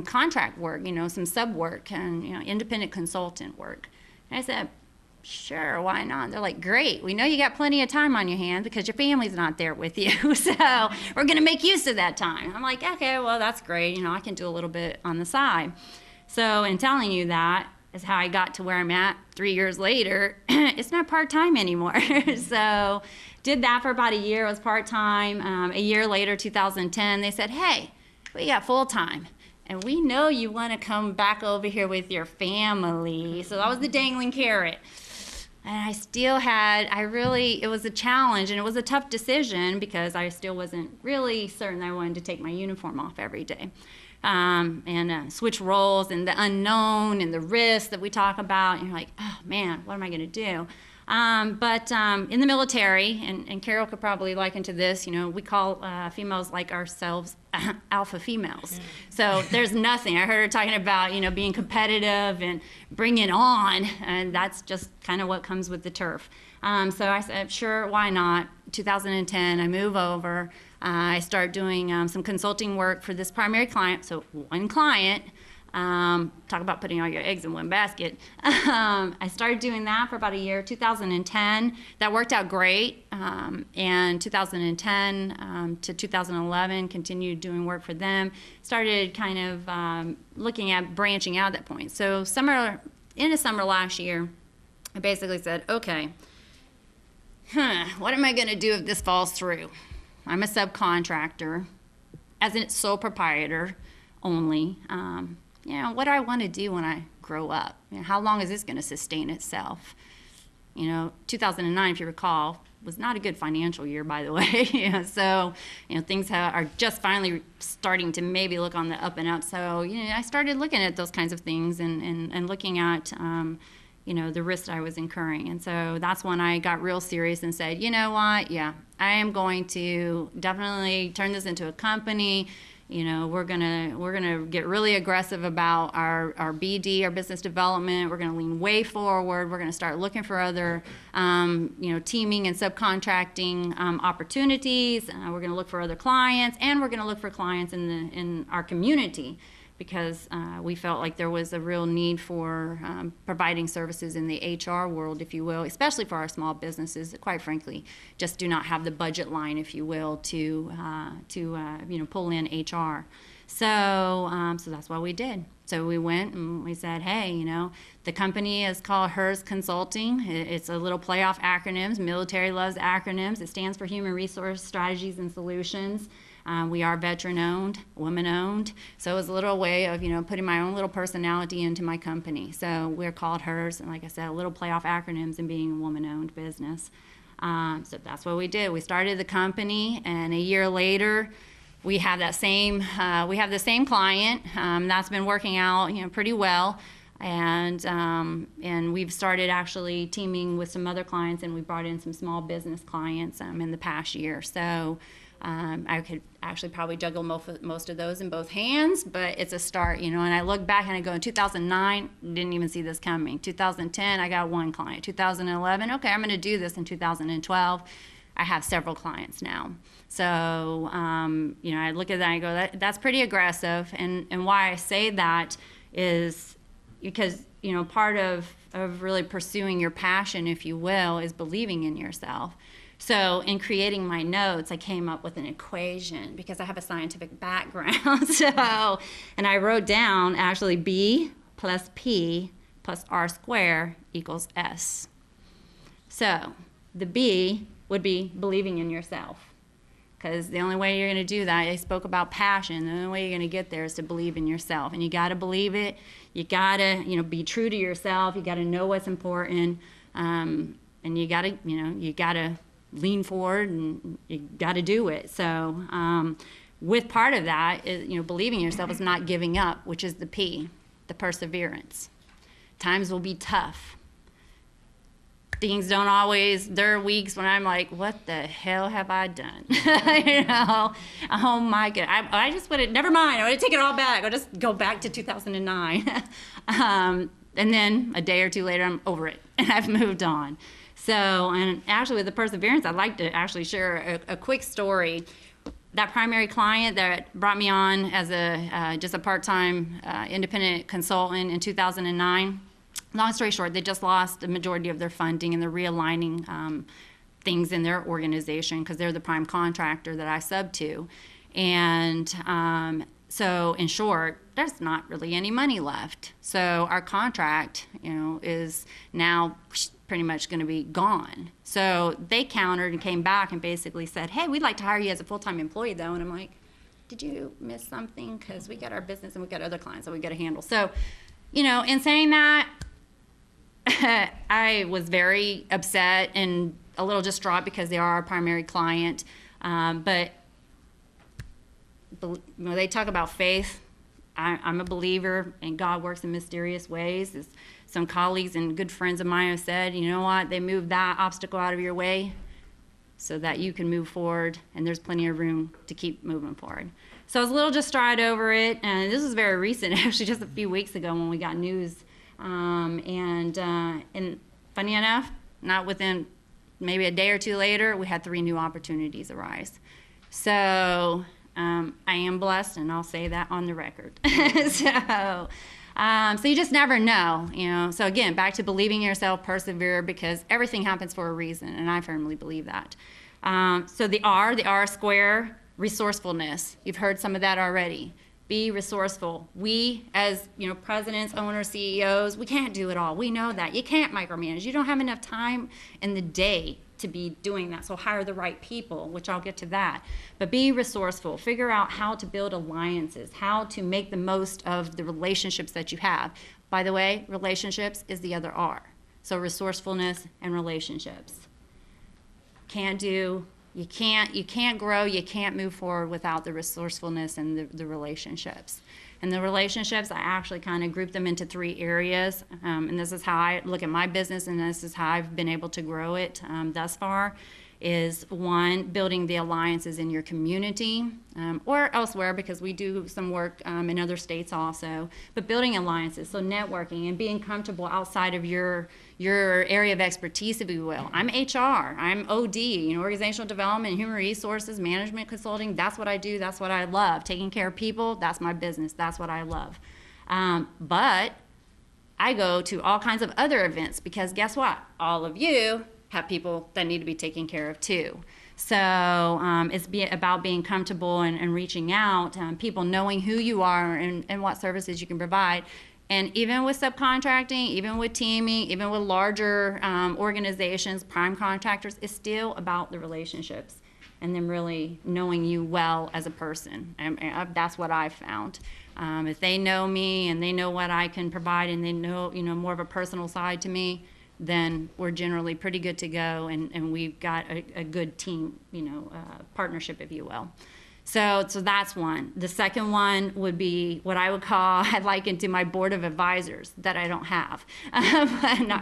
contract work, some sub work and independent consultant work. And I said, sure, why not? They're like, great, we know you got plenty of time on your hands because your family's not there with you, so we're going to make use of that time. I'm like, okay, well, that's great. I can do a little bit on the side. So in telling you that is how I got to where I'm at 3 years later. It's not part-time anymore. So did that for about a year. It was part-time. A year later, 2010, they said, hey, we got full-time. And we know you want to come back over here with your family. So that was the dangling carrot. And I still had, it was a challenge, and it was a tough decision because I still wasn't really certain I wanted to take my uniform off every day. And switch roles, and the unknown and the risk that we talk about. And you're like, oh man, what am I going to do? But in the military, and Carol could probably liken to this, we call females like ourselves alpha females. So there's nothing. I heard her talking about, being competitive and bringing on, and that's just kind of what comes with the turf. So I said, sure, why not? 2010, I move over. I start doing some consulting work for this primary client, so one client. Talk about putting all your eggs in one basket. I started doing that for about a year, 2010. That worked out great. And 2010 to 2011, continued doing work for them. Started kind of looking at branching out at that point. So in the summer last year, I basically said, okay, what am I going to do if this falls through? I'm a subcontractor, as a sole proprietor only. What do I want to do when I grow up? How long is this going to sustain itself? 2009, if you recall, was not a good financial year, by the way. So, things are just finally starting to maybe look on the up and up. So, I started looking at those kinds of things and looking at, the risk I was incurring. And so that's when I got real serious and said, you know what? Yeah, I am going to definitely turn this into a company. we're gonna get really aggressive about our BD, our business development. We're gonna lean way forward. We're gonna start looking for other, teaming and subcontracting opportunities. We're gonna look for other clients, and we're gonna look for clients in our community, because we felt like there was a real need for providing services in the HR world, if you will, especially for our small businesses that, quite frankly, just do not have the budget line, if you will, to pull in HR. So that's what we did. So we went and we said, hey, the company is called HRSS Consulting. It's a little play off acronyms. Military loves acronyms. It stands for Human Resource Strategies and Solutions. We are veteran-owned, woman-owned, so it was a little way of, putting my own little personality into my company. So we're called HRSS, and like I said, a little play off acronyms and being a woman-owned business. So that's what we did. We started the company, and a year later, we have the same client. That's been working out, pretty well. And we've started actually teaming with some other clients, and we brought in some small business clients in the past year. So I could actually probably juggle most of those in both hands, but it's a start, and I look back and I go, in 2009, didn't even see this coming. 2010, I got one client. 2011, okay, I'm going to do this. In 2012, I have several clients now. So, I look at that and I go, that's pretty aggressive. And why I say that is because, part of really pursuing your passion, if you will, is believing in yourself. So in creating my notes, I came up with an equation because I have a scientific background. And I wrote down actually B plus P plus R squared equals S. So the B would be believing in yourself, because the only way you're going to do that, I spoke about passion, the only way you're going to get there is to believe in yourself. And you got to believe it. You got to, be true to yourself. You got to know what's important. And you got to lean forward, and you got to do it. So with part of that is, believing in yourself is not giving up, which is the P, the perseverance. Times will be tough. Things don't always, there are weeks when I'm like, what the hell have I done? Oh my God. I just would have, never mind, I would have taken it all back. I'll just go back to 2009. And then a day or two later, I'm over it, and I've moved on. So, and actually with the perseverance, I'd like to actually share a quick story. That primary client that brought me on as just a part-time independent consultant in 2009, long story short, they just lost the majority of their funding, and they're realigning things in their organization because they're the prime contractor that I sub to. And so in short, there's not really any money left. So our contract, is now pretty much going to be gone. So they countered and came back and basically said, hey, we'd like to hire you as a full-time employee, though. And I'm like, did you miss something? Because we got our business and we got other clients that we got to handle. So, in saying that, I was very upset and a little distraught because they are our primary client. But when they talk about faith, I'm a believer, and God works in mysterious ways. As some colleagues and good friends of mine have said, you know what, they moved that obstacle out of your way so that you can move forward, and there's plenty of room to keep moving forward. So I was a little distraught over it, and this was very recent, actually just a few weeks ago when we got news. And funny enough, not within maybe a day or two later, we had 3 new opportunities arise. So I am blessed, and I'll say that on the record. So you just never know, So again, back to believing in yourself, persevere, because everything happens for a reason, and I firmly believe that. So the R square, resourcefulness. You've heard some of that already. Be resourceful. We, as presidents, owners, CEOs, we can't do it all. We know that. You can't micromanage. You don't have enough time in the day to be doing that. So hire the right people, which I'll get to that. But be resourceful. Figure out how to build alliances, how to make the most of the relationships that you have. By the way, relationships is the other R. So resourcefulness and relationships. You can't grow, you can't move forward without the resourcefulness and the relationships. And the relationships, I actually kind of group them into 3 areas. And this is how I look at my business, and this is how I've been able to grow it thus far. is one, building the alliances in your community or elsewhere, because we do some work in other states also, but building alliances, so networking and being comfortable outside of your area of expertise, if you will. I'm HR, I'm OD, organizational development, human resources, management consulting. That's what I do, that's what I love. Taking care of people, that's my business, that's what I love. But I go to all kinds of other events because guess what? All of you have people that need to be taken care of too. So it's about being comfortable and reaching out, people knowing who you are and what services you can provide. And even with subcontracting, even with teaming, even with larger organizations, prime contractors, it's still about the relationships and them really knowing you well as a person. And that's what I've found. If they know me and they know what I can provide and they know, more of a personal side to me, then we're generally pretty good to go, and we've got a good team, partnership, if you will. So that's one. The second one would be what I would call, I'd liken to my board of advisors that I don't have.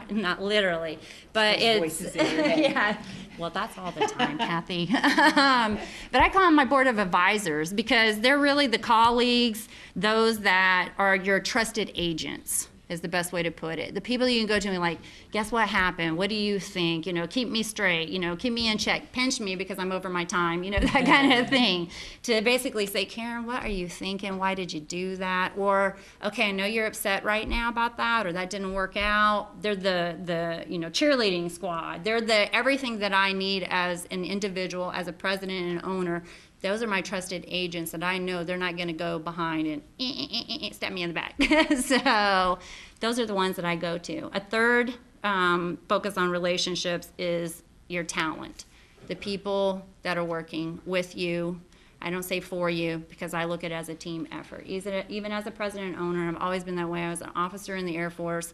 Not literally, but it's, voices in your head. Yeah. Well, that's all the time, Kathy. But I call them my board of advisors because they're really the colleagues, those that are your trusted agents, is the best way to put it. The people you can go to and like, guess what happened? What do you think? Keep me straight, keep me in check, pinch me because I'm over my time, that kind of thing. To basically say, Karen, what are you thinking? Why did you do that? Or, okay, I know you're upset right now about that, or that didn't work out. They're the cheerleading squad. They're the everything that I need as an individual, as a president and owner. Those are my trusted agents that I know they're not going to go behind and stab me in the back. So those are the ones that I go to. A third focus on relationships is your talent. The people that are working with you. I don't say for you because I look at it as a team effort. Even as a president and owner, I've always been that way. I was an officer in the Air Force.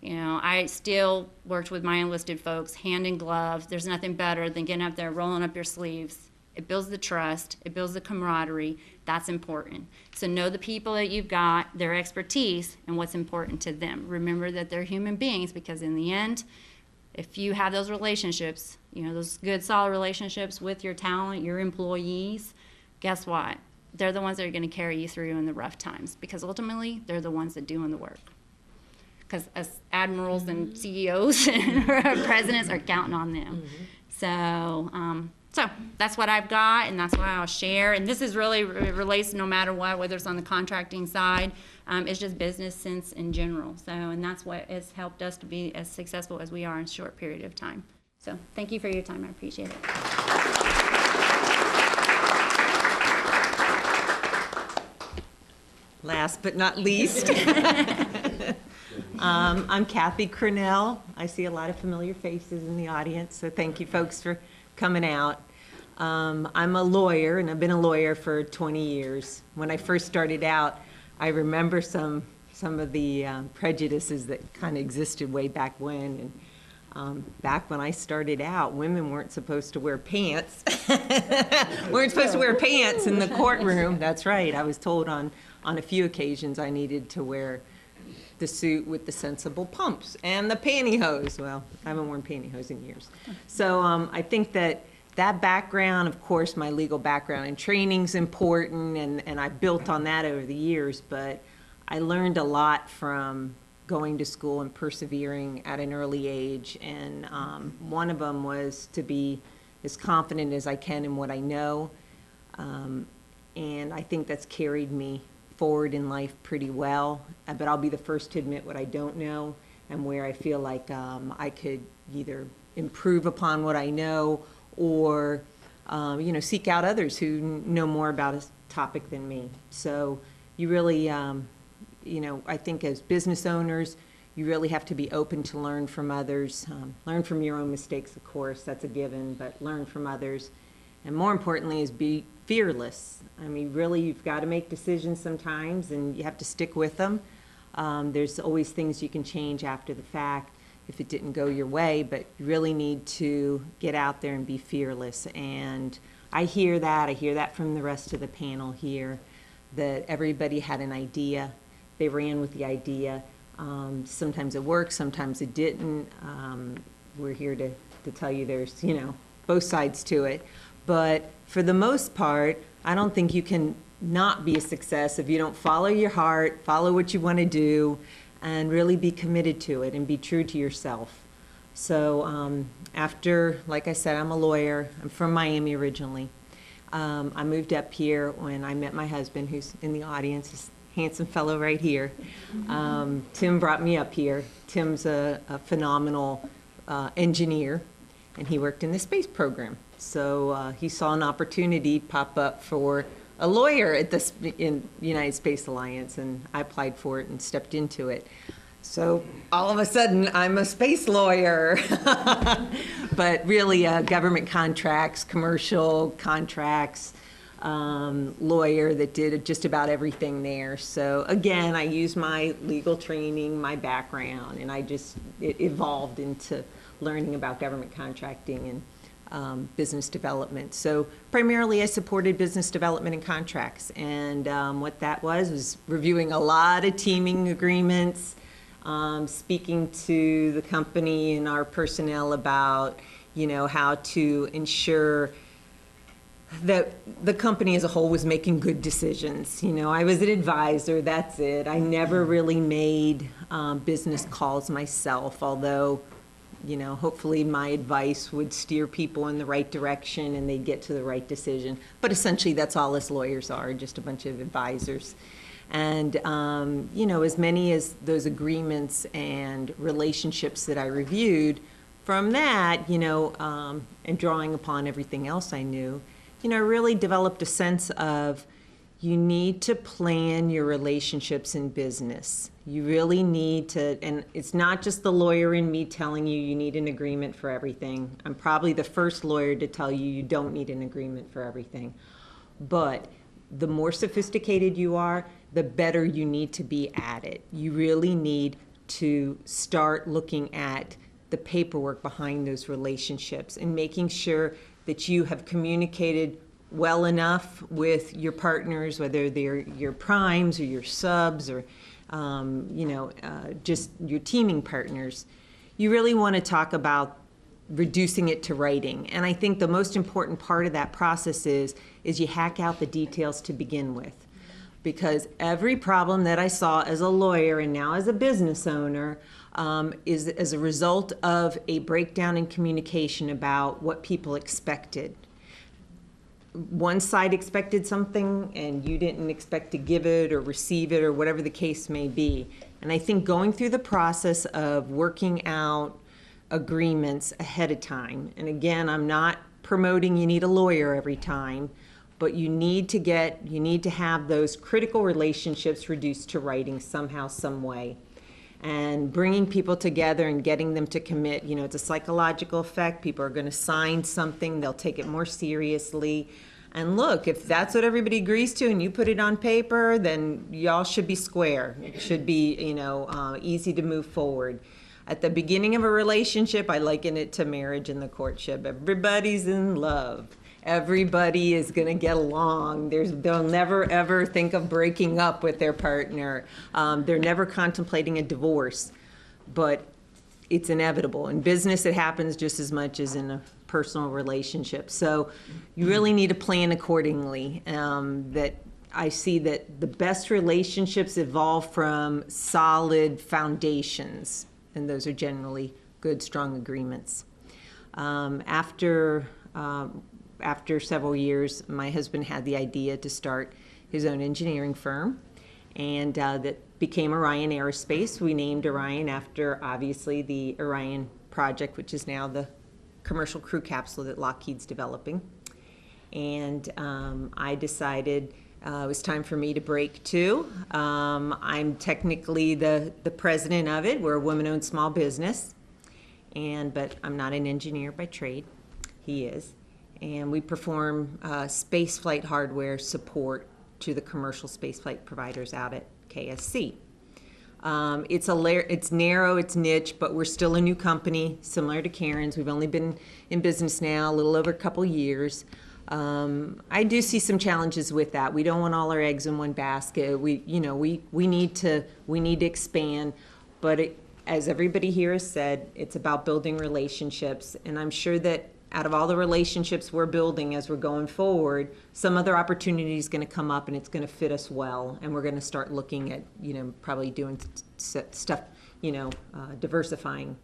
I still worked with my enlisted folks hand in glove. There's nothing better than getting up there, rolling up your sleeves. It builds the trust, it builds the camaraderie. That's important. So know the people that you've got, their expertise, and what's important to them. Remember that they're human beings, because in the end, if you have those relationships, those good solid relationships with your talent, your employees, guess what? They're the ones that are going to carry you through in the rough times, because ultimately they're the ones that doing the work. Because as admirals and CEOs and presidents are counting on them. So that's what I've got, and that's what I'll share. And this is really relates no matter what, whether it's on the contracting side, it's just business sense in general. So, and that's what has helped us to be as successful as we are in a short period of time. So thank you for your time. I appreciate it. Last but not least, I'm Kathy Crannell. I see a lot of familiar faces in the audience, so thank you folks for coming out. I'm a lawyer, and I've been a lawyer for 20 years. When I first started out, I remember some of the prejudices that kind of existed way back when. And back when I started out, women weren't supposed to wear pants. Weren't supposed to wear pants in the courtroom. That's right. I was told on a few occasions I needed to wear the suit with the sensible pumps and the pantyhose. Well, I haven't worn pantyhose in years. So I think that background, of course, my legal background and training's important, and I built on that over the years, but I learned a lot from going to school and persevering at an early age, and one of them was to be as confident as I can in what I know, and I think that's carried me forward in life pretty well, but I'll be the first to admit what I don't know and where I feel like I could either improve upon what I know or seek out others who know more about a topic than me. So you really, I think as business owners, you really have to be open to learn from others, learn from your own mistakes, of course, that's a given, but learn from others. And more importantly is be fearless. I mean, really, you've got to make decisions sometimes, and you have to stick with them. There's always things you can change after the fact if it didn't go your way, but you really need to get out there and be fearless. And I hear that from the rest of the panel here, that everybody had an idea. They ran with the idea. Sometimes it worked, sometimes it didn't. We're here to tell you there's, both sides to it. But for the most part, I don't think you can not be a success if you don't follow your heart, follow what you want to do, and really be committed to it and be true to yourself. So after, like I said, I'm a lawyer. I'm from Miami originally. I moved up here when I met my husband, who's in the audience, this handsome fellow right here. Tim brought me up here. Tim's a phenomenal engineer, and he worked in the space program. So he saw an opportunity pop up for a lawyer at in United Space Alliance, and I applied for it and stepped into it. So all of a sudden, I'm a space lawyer, but really government contracts, commercial contracts, lawyer that did just about everything there. So again, I used my legal training, my background, and it evolved into learning about government contracting and business development. So primarily I supported business development and contracts, and what that was reviewing a lot of teaming agreements, speaking to the company and our personnel about, how to ensure that the company as a whole was making good decisions. I was an advisor, that's it. I never really made business calls myself, although, hopefully my advice would steer people in the right direction and they'd get to the right decision. But essentially that's all us lawyers are, just a bunch of advisors. And, as many as those agreements and relationships that I reviewed, from that, and drawing upon everything else I knew, I really developed a sense of you need to plan your relationships in business. You really need to, and it's not just the lawyer in me telling you you need an agreement for everything. I'm probably the first lawyer to tell you you don't need an agreement for everything. But the more sophisticated you are, the better you need to be at it. You really need to start looking at the paperwork behind those relationships and making sure that you have communicated well enough with your partners, whether they're your primes or your subs or just your teaming partners. You really want to talk about reducing it to writing. And I think the most important part of that process is you hack out the details to begin with. Because every problem that I saw as a lawyer and now as a business owner is as a result of a breakdown in communication about what people expected. One side expected something and you didn't expect to give it or receive it or whatever the case may be. And I think going through the process of working out agreements ahead of time, and again, I'm not promoting you need a lawyer every time, but you need to have those critical relationships reduced to writing somehow, some way. And bringing people together and getting them to commit, it's a psychological effect. People are going to sign something, they'll take it more seriously. And look, if that's what everybody agrees to and you put it on paper, then y'all should be square. It should be, easy to move forward. At the beginning of a relationship, I liken it to marriage and the courtship. Everybody's in love. Everybody is going to get along. They'll never, ever think of breaking up with their partner. They're never contemplating a divorce, but it's inevitable. In business, it happens just as much as in a personal relationship. So you really need to plan accordingly. That I see that the best relationships evolve from solid foundations, and those are generally good, strong agreements. After several years, my husband had the idea to start his own engineering firm, and that became Orion Aerospace. We named Orion after, obviously, the Orion project, which is now the commercial crew capsule that Lockheed's developing. And I decided it was time for me to break too. I'm technically the president of it. We're a woman-owned small business, but I'm not an engineer by trade. He is. And we perform spaceflight hardware support to the commercial spaceflight providers out at KSC. It's narrow, it's niche, but we're still a new company, similar to Karen's. We've only been in business now a little over a couple years. I do see some challenges with that. We don't want all our eggs in one basket. We need to expand, but as everybody here has said, it's about building relationships, and I'm sure that out of all the relationships we're building as we're going forward, some other opportunity is going to come up and it's going to fit us well. And we're going to start looking at, probably doing stuff, diversifying.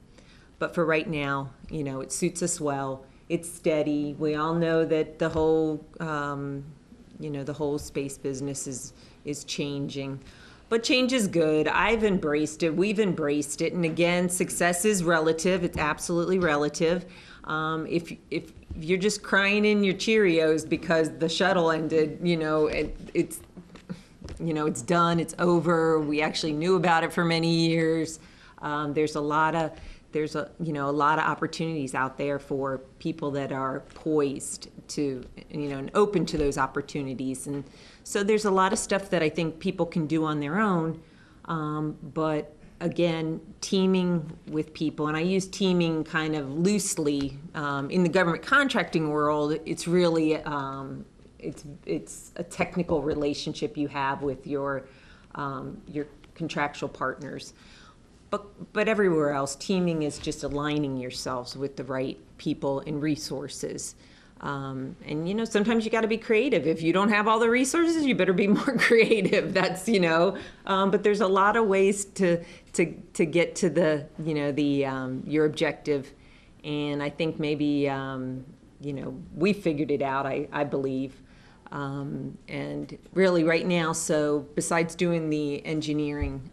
But for right now, it suits us well. It's steady. We all know that the whole, the whole space business is changing. But change is good. I've embraced it. We've embraced it. And again, success is relative. It's absolutely relative. If you're just crying in your Cheerios because the shuttle ended, it's done. It's over. We actually knew about it for many years. There's a lot of opportunities out there for people that are poised to, and open to those opportunities. And so there's a lot of stuff that I think people can do on their own. But again, teaming with people, and I use teaming kind of loosely. In the government contracting world, it's really, it's a technical relationship you have with your contractual partners. But everywhere else, teaming is just aligning yourselves with the right people and resources. And sometimes you got to be creative. If you don't have all the resources, you better be more creative. That's but there's a lot of ways to get to the your objective. And I think maybe we figured it out. I believe. And really right now, so besides doing the engineering,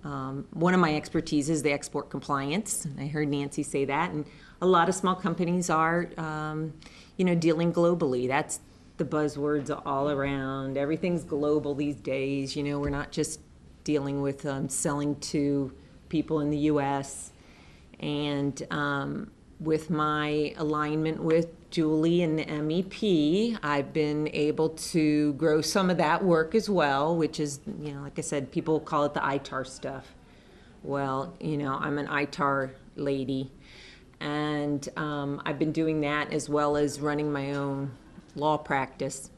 one of my expertise is the export compliance. I heard Nancy say that, and a lot of small companies are, dealing globally. That's the buzzwords all around. Everything's global these days. We're not just dealing with selling to people in the U.S. And with my alignment with Julie and the MEP, I've been able to grow some of that work as well, which is, like I said, people call it the ITAR stuff. Well, I'm an ITAR lady, and I've been doing that as well as running my own law practice.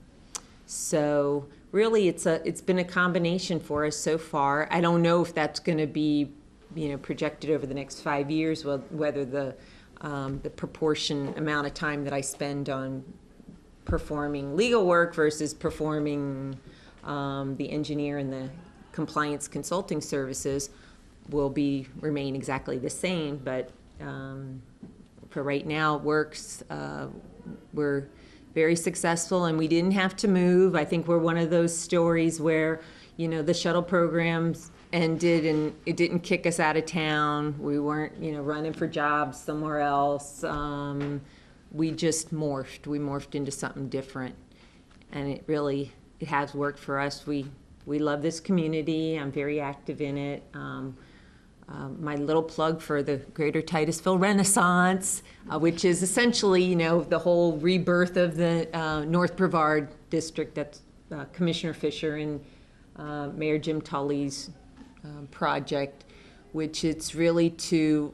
So really, it's been a combination for us so far. I don't know if that's going to be, projected over the next 5 years, whether the proportion amount of time that I spend on performing legal work versus performing the engineer and the compliance consulting services will remain exactly the same. But for right now, it works. We're very successful, and we didn't have to move. I think we're one of those stories where, the shuttle programs ended and it didn't kick us out of town. We weren't, running for jobs somewhere else. We just morphed. We morphed into something different, and it has worked for us. We love this community. I'm very active in it. My little plug for the Greater Titusville Renaissance, which is essentially, the whole rebirth of the North Brevard district. That's Commissioner Fisher and Mayor Jim Tully's project, which it's really to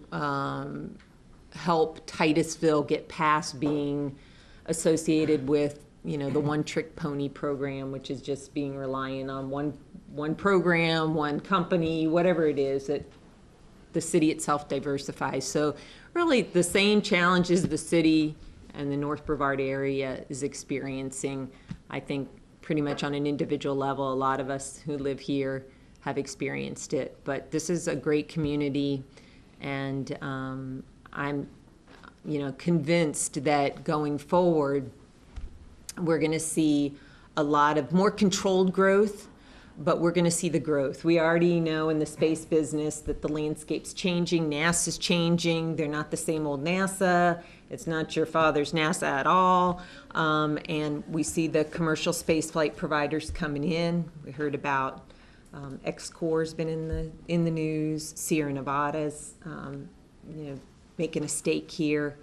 help Titusville get past being associated with, the one-trick pony program, which is just being reliant on one program, one company, whatever it is, that the city itself diversifies. So really the same challenges the city and the North Brevard area is experiencing, I think pretty much on an individual level. A lot of us who live here have experienced it, but this is a great community, and I'm convinced that going forward we're going to see a lot of more controlled growth, but we're going to see the growth. We already know in the space business that the landscape's changing. NASA's changing. They're not the same old NASA. It's not your father's NASA at all. And we see the commercial spaceflight providers coming in. We heard about X-Corps been in the news. Sierra Nevada's making a stake here.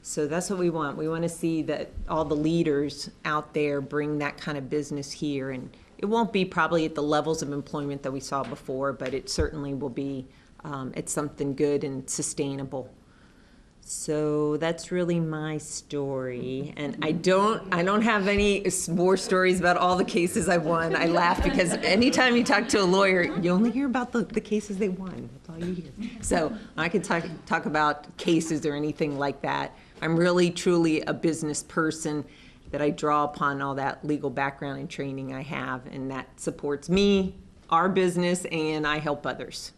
So that's what we want. We want to see that all the leaders out there bring that kind of business here, and it won't be probably at the levels of employment that we saw before, but it certainly will be at something good and sustainable. So that's really my story, and I don't have any more stories about all the cases I've won. I laugh because anytime you talk to a lawyer, you only hear about the cases they won. That's all you hear. So I could talk about cases or anything like that, I'm really, truly a business person, that I draw upon all that legal background and training I have, and that supports me, our business, and I help others.